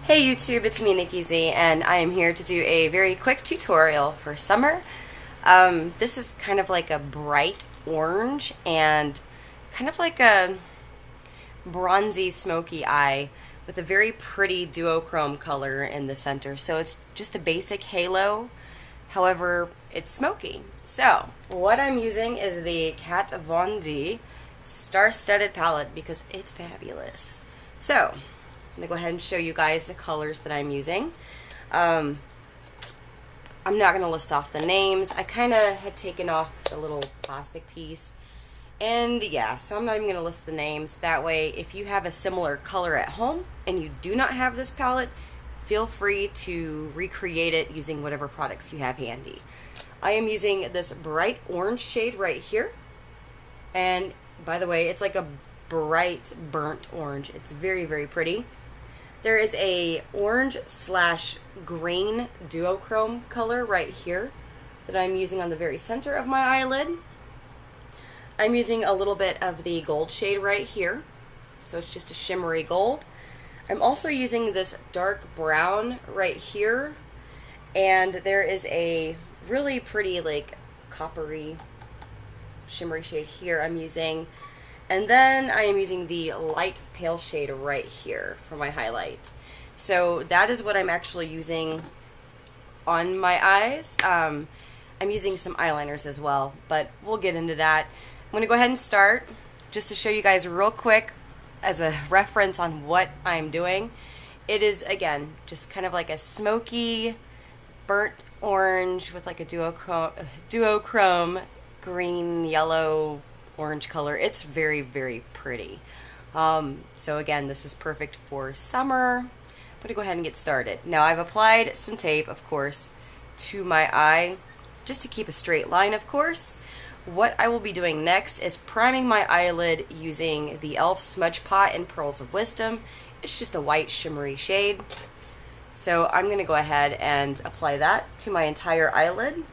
Hey YouTube, it's me Nikki Z, and I am here to do a very quick tutorial for summer. This is kind of like a bright orange and kind of like a bronzy smoky eye with a very pretty duochrome color in the center. So it's just a basic halo, however it's smoky. So what I'm using is the Kat Von D Star-Studded palette because it's fabulous. So I'm going to go ahead and show you guys the colors that I'm using. I'm not going to list off the names. I kind of had taken off the little plastic piece. And yeah, so I'm not even going to list the names. That way, if you have a similar color at home and you do not have this palette, feel free to recreate it using whatever products you have handy. I am using this bright orange shade right here. And by the way, it's like a bright burnt orange. It's very, very pretty. There is a orange / green duochrome color right here that I'm using on the very center of my eyelid. I'm using a little bit of the gold shade right here, so it's just a shimmery gold. I'm also using this dark brown right here, and there is a really pretty like coppery shimmery shade here I'm using. And then I am using the light pale shade right here for my highlight. So that is what I'm actually using on my eyes. I'm using some eyeliners as well, but we'll get into that. I'm going to go ahead and start just to show you guys real quick as a reference on what I'm doing. It is, again, just kind of like a smoky, burnt orange with like a duochrome green, yellow, orange color. It's very, very pretty. So again, this is perfect for summer. I'm going to go ahead and get started. Now I've applied some tape, of course, to my eye just to keep a straight line, of course. What I will be doing next is priming my eyelid using the e.l.f. Smudge Pot in Pearls of Wisdom. It's just a white shimmery shade. So I'm going to go ahead and apply that to my entire eyelid.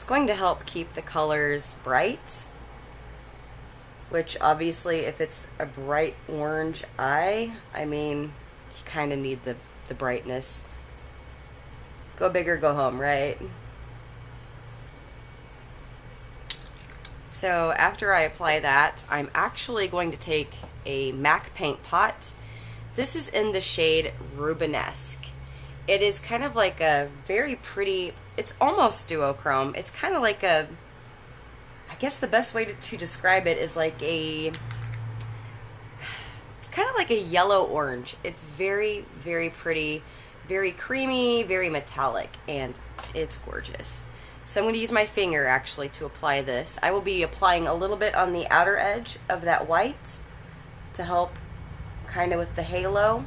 Going to help keep the colors bright, which obviously if it's a bright orange eye, I mean, you kind of need the brightness. Go big or go home, right? So after I apply that, I'm actually going to take a MAC paint pot. This is in the shade Rubenesque. It is kind of like a very pretty, it's almost duochrome. It's kind of like a, I guess the best way to describe it is like a, it's kind of like a yellow orange. It's very, very pretty, very creamy, very metallic, and it's gorgeous. So I'm going to use my finger actually to apply this. I will be applying a little bit on the outer edge of that white to help kind of with the halo,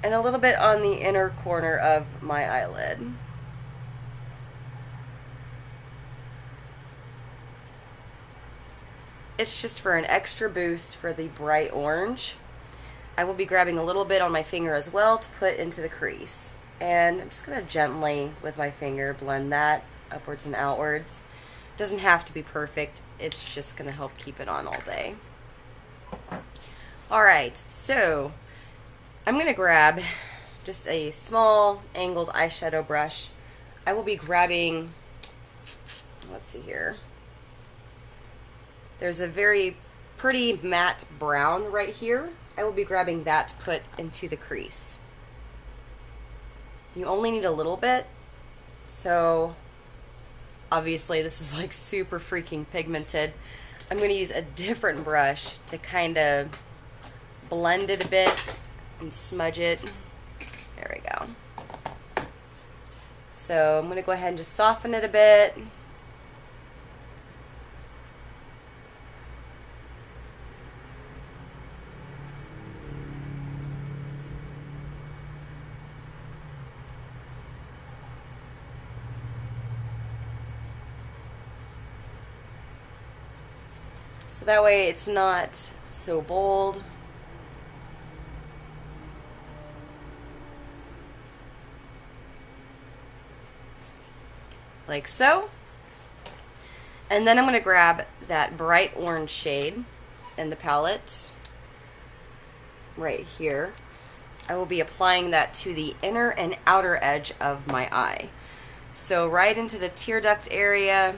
and a little bit on the inner corner of my eyelid. It's just for an extra boost for the bright orange. I will be grabbing a little bit on my finger as well to put into the crease. And I'm just going to gently, with my finger, blend that upwards and outwards. It doesn't have to be perfect. It's just going to help keep it on all day. Alright, so I'm going to grab just a small angled eyeshadow brush. I will be grabbing, let's see here, there's a very pretty matte brown right here. I will be grabbing that to put into the crease. You only need a little bit, so obviously this is like super freaking pigmented. I'm going to use a different brush to kind of blend it a bit and smudge it. There we go. So I'm going to go ahead and just soften it a bit. So that way it's not so bold. Like so. And then I'm going to grab that bright orange shade in the palette right here. I will be applying that to the inner and outer edge of my eye. So right into the tear duct area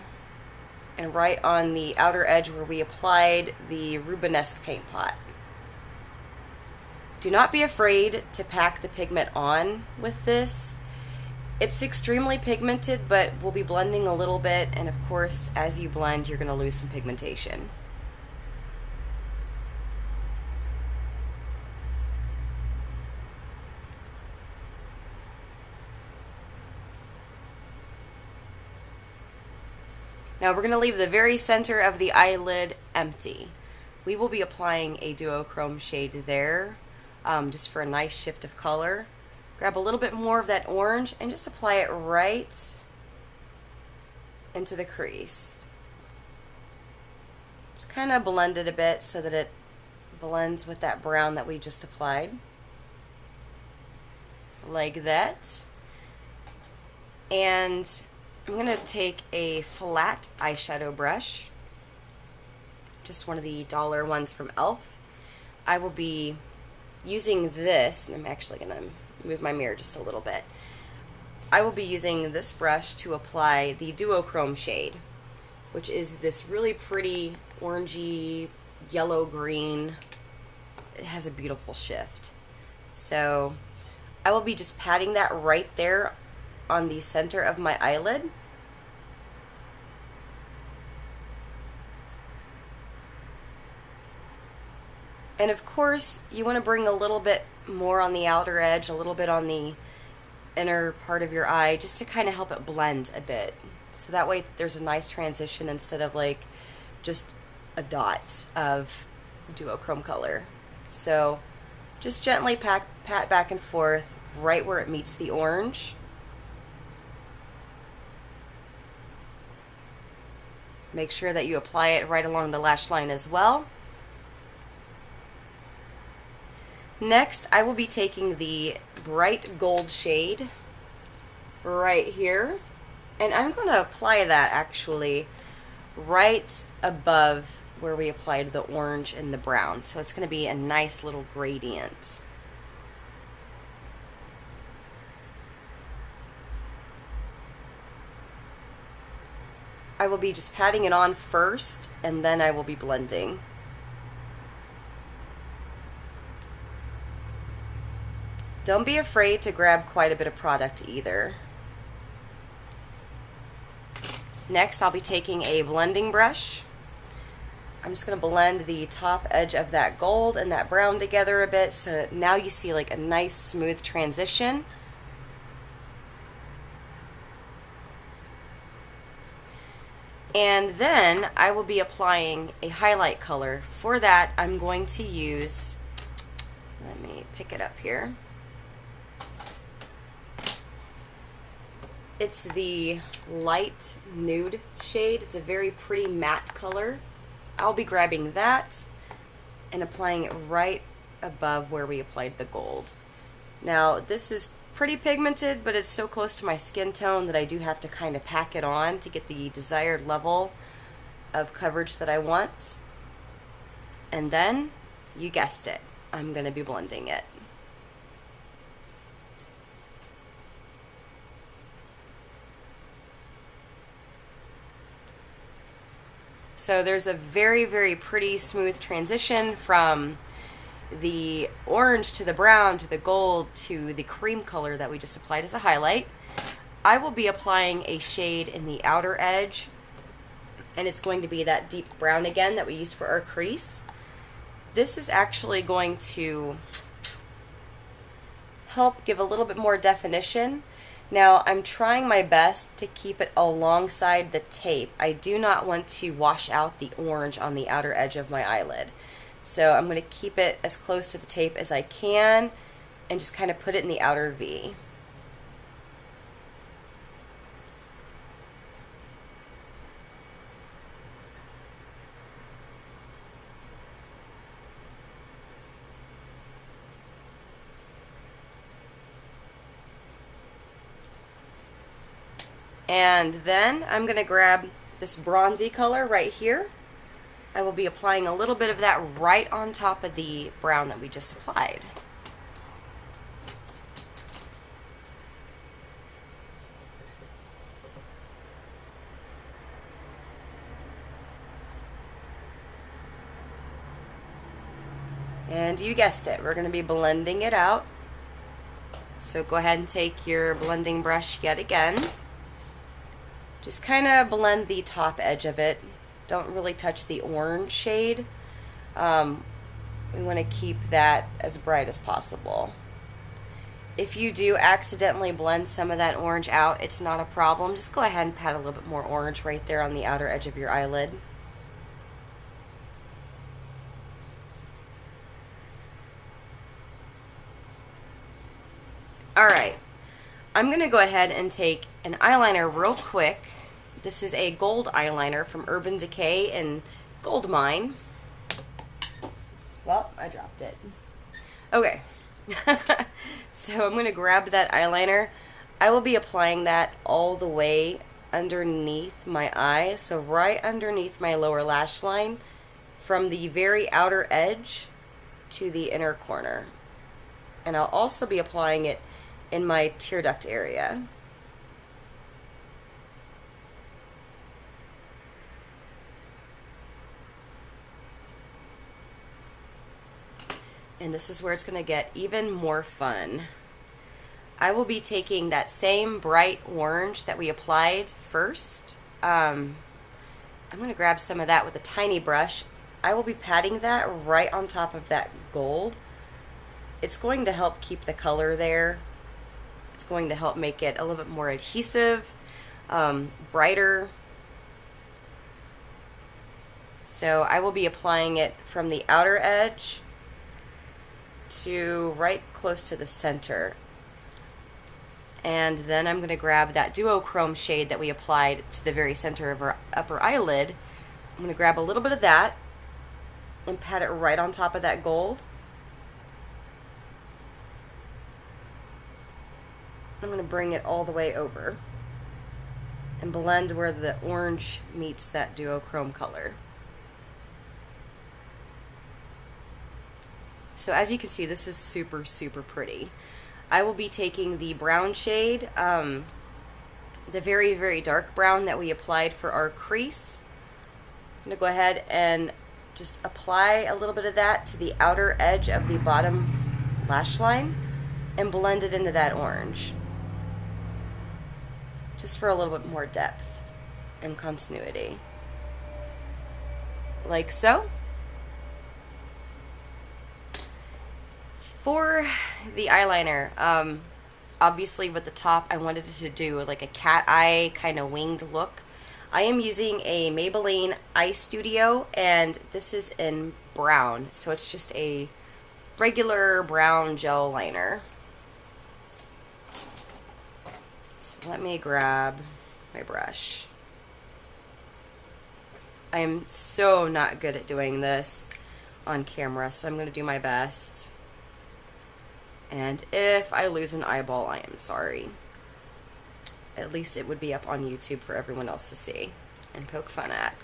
and right on the outer edge where we applied the Rubenesque paint pot. Do not be afraid to pack the pigment on with this. It's extremely pigmented, but we'll be blending a little bit, and of course, as you blend, you're going to lose some pigmentation. Now we're going to leave the very center of the eyelid empty. We will be applying a duochrome shade there, just for a nice shift of color. Grab a little bit more of that orange and just apply it right into the crease. Just kind of blend it a bit so that it blends with that brown that we just applied. Like that. And I'm going to take a flat eyeshadow brush, just one of the dollar ones from e.l.f. I will be using this, and I'm actually going to move my mirror just a little bit. I will be using this brush to apply the duochrome shade, which is this really pretty orangey yellow green. It has a beautiful shift. So I will be just patting that right there on the center of my eyelid. And of course, you want to bring a little bit more on the outer edge, a little bit on the inner part of your eye, just to kind of help it blend a bit. So that way there's a nice transition instead of like just a dot of duochrome color. So just gently pat back and forth right where it meets the orange. Make sure that you apply it right along the lash line as well. Next, I will be taking the bright gold shade right here, and I'm going to apply that actually right above where we applied the orange and the brown. So it's going to be a nice little gradient. I will be just patting it on first, and then I will be blending. Don't be afraid to grab quite a bit of product either. Next, I'll be taking a blending brush. I'm just going to blend the top edge of that gold and that brown together a bit, so now you see like a nice smooth transition. And then I will be applying a highlight color. For that, I'm going to use, let me pick it up here. It's the light nude shade. It's a very pretty matte color. I'll be grabbing that and applying it right above where we applied the gold. Now, this is pretty pigmented, but it's so close to my skin tone that I do have to kind of pack it on to get the desired level of coverage that I want. And then, you guessed it, I'm going to be blending it. So there's a very, very pretty smooth transition from the orange to the brown to the gold to the cream color that we just applied as a highlight. I will be applying a shade in the outer edge, and it's going to be that deep brown again that we used for our crease. This is actually going to help give a little bit more definition. Now, I'm trying my best to keep it alongside the tape. I do not want to wash out the orange on the outer edge of my eyelid. So I'm going to keep it as close to the tape as I can and just kind of put it in the outer V. And then I'm going to grab this bronzy color right here, I will be applying a little bit of that right on top of the brown that we just applied. And you guessed it, we're going to be blending it out. So go ahead and take your blending brush yet again. Just kind of blend the top edge of it. Don't really touch the orange shade. We want to keep that as bright as possible. If you do accidentally blend some of that orange out, it's not a problem. Just go ahead and pat a little bit more orange right there on the outer edge of your eyelid. Alright, I'm going to go ahead and take an eyeliner real quick. This is a gold eyeliner from Urban Decay in Gold Mine. Well, I dropped it. Okay, so I'm going to grab that eyeliner. I will be applying that all the way underneath my eye, so right underneath my lower lash line, from the very outer edge to the inner corner. And I'll also be applying it in my tear duct area. And this is where it's going to get even more fun. I will be taking that same bright orange that we applied first. I'm going to grab some of that with a tiny brush. I will be patting that right on top of that gold. It's going to help keep the color there. It's going to help make it a little bit more adhesive, brighter. So I will be applying it from the outer edge to right close to the center. And then I'm going to grab that duochrome shade that we applied to the very center of our upper eyelid. I'm going to grab a little bit of that and pat it right on top of that gold. I'm going to bring it all the way over and blend where the orange meets that duochrome color. So as you can see, this is super, super pretty. I will be taking the brown shade, the very, very dark brown that we applied for our crease. I'm going to go ahead and just apply a little bit of that to the outer edge of the bottom lash line and blend it into that orange, just for a little bit more depth and continuity, like so. For the eyeliner, obviously with the top I wanted to do like a cat eye kind of winged look. I am using a Maybelline Eye Studio, and this is in brown, so it's just a regular brown gel liner. So let me grab my brush. I am so not good at doing this on camera, so I'm going to do my best. And if I lose an eyeball, I am sorry. At least it would be up on YouTube for everyone else to see and poke fun at.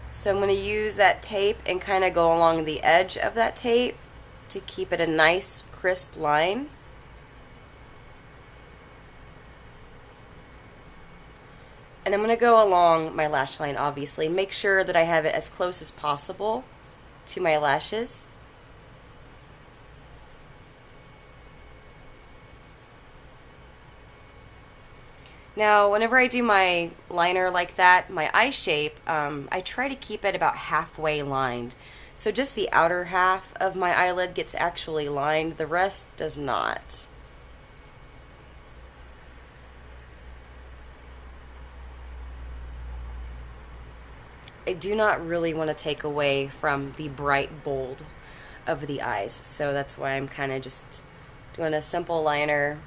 So I'm going to use that tape and kind of go along the edge of that tape to keep it a nice crisp line. And I'm going to go along my lash line, obviously. Make sure that I have it as close as possible to my lashes. Now, whenever I do my liner like that, my eye shape, I try to keep it about halfway lined. So just the outer half of my eyelid gets actually lined, the rest does not. I do not really want to take away from the bright bold of the eyes, so that's why I'm kind of just doing a simple liner.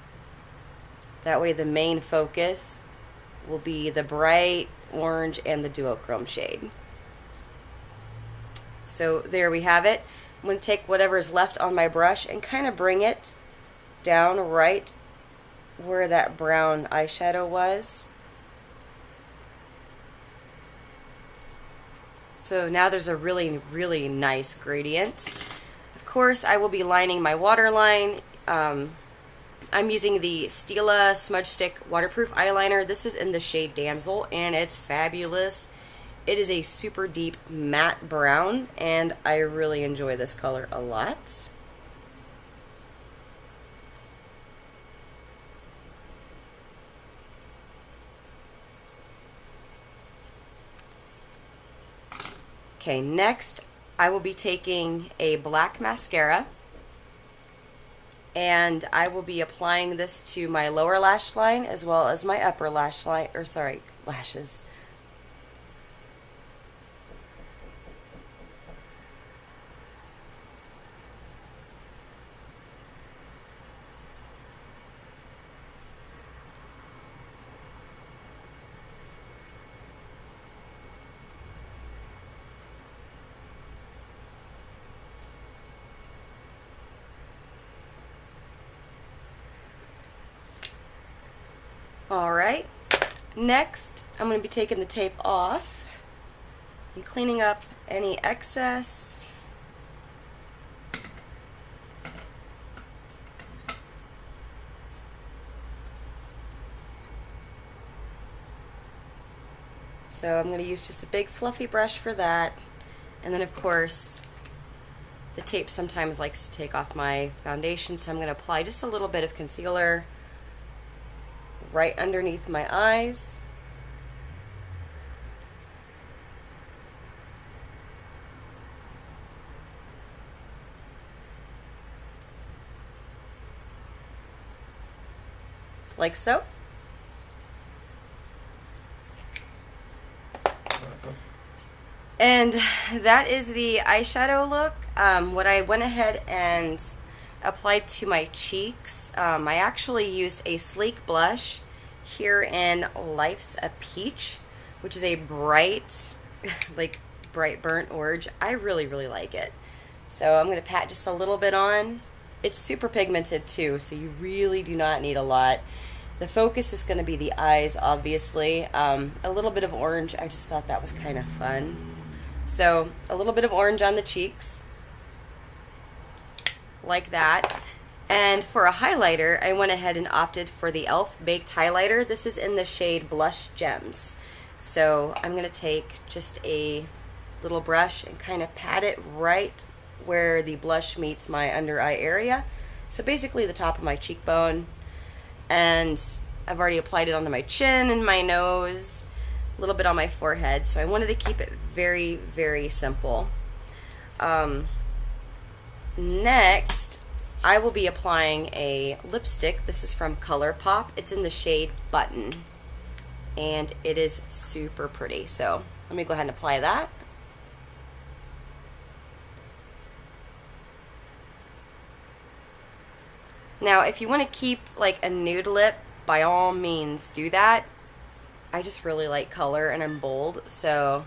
That way the main focus will be the bright orange and the duochrome shade. So there we have it. I'm going to take whatever's left on my brush and kind of bring it down right where that brown eyeshadow was. So now there's a really, really nice gradient. Of course, I will be lining my waterline. I'm using the Stila Smudge Stick Waterproof Eyeliner. This is in the shade Damsel, and it's fabulous. It is a super deep matte brown, and I really enjoy this color a lot. Okay, next I will be taking a black mascara, and I will be applying this to my lower lash line as well as my upper lash line, or sorry, lashes. Alright, next I'm going to be taking the tape off and cleaning up any excess. So I'm going to use just a big fluffy brush for that. And then of course the tape sometimes likes to take off my foundation, so I'm going to apply just a little bit of concealer right underneath my eyes. Like so. And that is the eyeshadow look. What I went ahead and applied to my cheeks, I actually used a sleek blush here in Life's a Peach, which is a bright, like bright burnt orange. I really, really like it. So I'm going to pat just a little bit on. It's super pigmented too, so you really do not need a lot. The focus is going to be the eyes, obviously. A little bit of orange, I just thought that was kind of fun. So a little bit of orange on the cheeks, like that. And for a highlighter, I went ahead and opted for the e.l.f. Baked Highlighter. This is in the shade Blush Gems. So I'm going to take just a little brush and kind of pat it right where the blush meets my under eye area. So basically the top of my cheekbone. And I've already applied it onto my chin and my nose, a little bit on my forehead. So I wanted to keep it very, very simple. Next, I will be applying a lipstick. This is from Colourpop. It's in the shade Button, and it is super pretty. So let me go ahead and apply that. Now, if you want to keep like a nude lip, by all means do that. I just really like color and I'm bold, so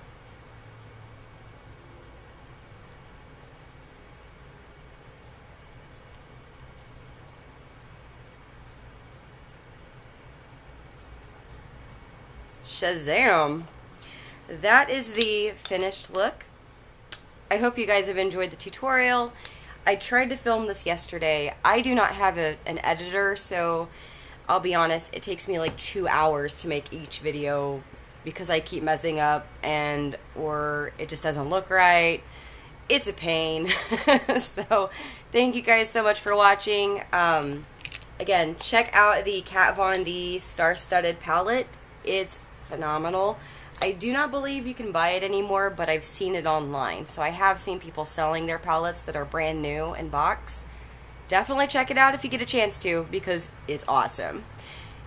Shazam! That is the finished look. I hope you guys have enjoyed the tutorial. I tried to film this yesterday. I do not have an editor, so I'll be honest, it takes me like 2 hours to make each video because I keep messing up or it just doesn't look right. It's a pain. So thank you guys so much for watching. Again, check out the Kat Von D Star-Studded palette. It's phenomenal. I do not believe you can buy it anymore, but I've seen it online. So I have seen people selling their palettes that are brand new in box. Definitely check it out if you get a chance to, because it's awesome.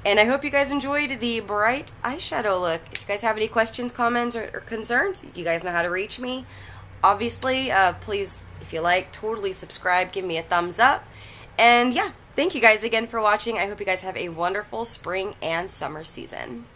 And I hope you guys enjoyed the bright eyeshadow look. If you guys have any questions, comments, or concerns, you guys know how to reach me. Obviously, please, if you like, totally subscribe, give me a thumbs up. And yeah, thank you guys again for watching. I hope you guys have a wonderful spring and summer season.